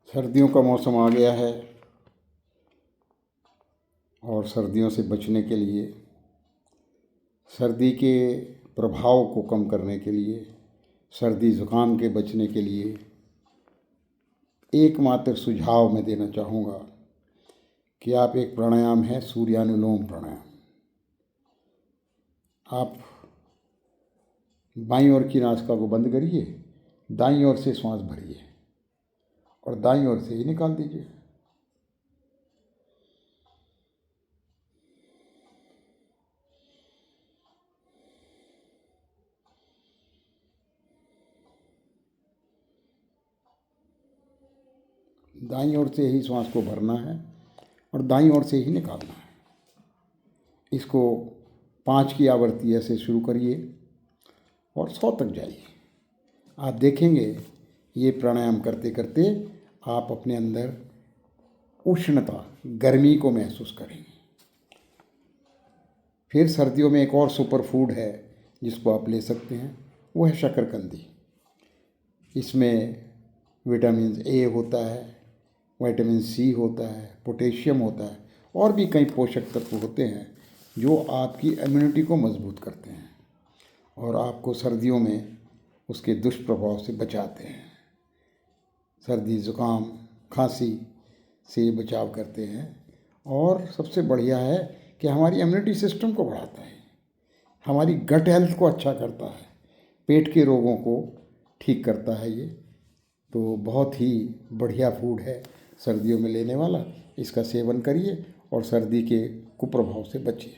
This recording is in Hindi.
सर्दियों का मौसम आ गया है और सर्दियों से बचने के लिए, सर्दी के प्रभाव को कम करने के लिए, सर्दी ज़ुकाम के बचने के लिए एकमात्र सुझाव मैं देना चाहूँगा कि आप एक प्राणायाम है सूर्यानुलोम प्राणायाम। आप बाईं ओर की नासिका को बंद करिए, दाईं ओर से श्वास भरिए और दाईं ओर से ही निकाल दीजिए। दाईं ओर से ही श्वास को भरना है और दाईं ओर से ही निकालना है। इसको 5 की आवृत्ति ऐसे शुरू करिए और 100 तक जाइए। आप देखेंगे ये प्राणायाम करते करते आप अपने अंदर उष्णता, गर्मी को महसूस करेंगे। फिर सर्दियों में एक और सुपर फूड है जिसको आप ले सकते हैं, वो है शकरकंदी। इसमें विटामिन ए होता है, विटामिन सी होता है, पोटेशियम होता है और भी कई पोषक तत्व होते हैं जो आपकी इम्यूनिटी को मजबूत करते हैं और आपको सर्दियों में उसके दुष्प्रभाव से बचाते हैं। सर्दी ज़ुकाम खांसी से बचाव करते हैं और सबसे बढ़िया है कि हमारी इम्यूनिटी सिस्टम को बढ़ाता है, हमारी गट हेल्थ को अच्छा करता है, पेट के रोगों को ठीक करता है। ये तो बहुत ही बढ़िया फूड है सर्दियों में लेने वाला। इसका सेवन करिए और सर्दी के कुप्रभाव से बचिए।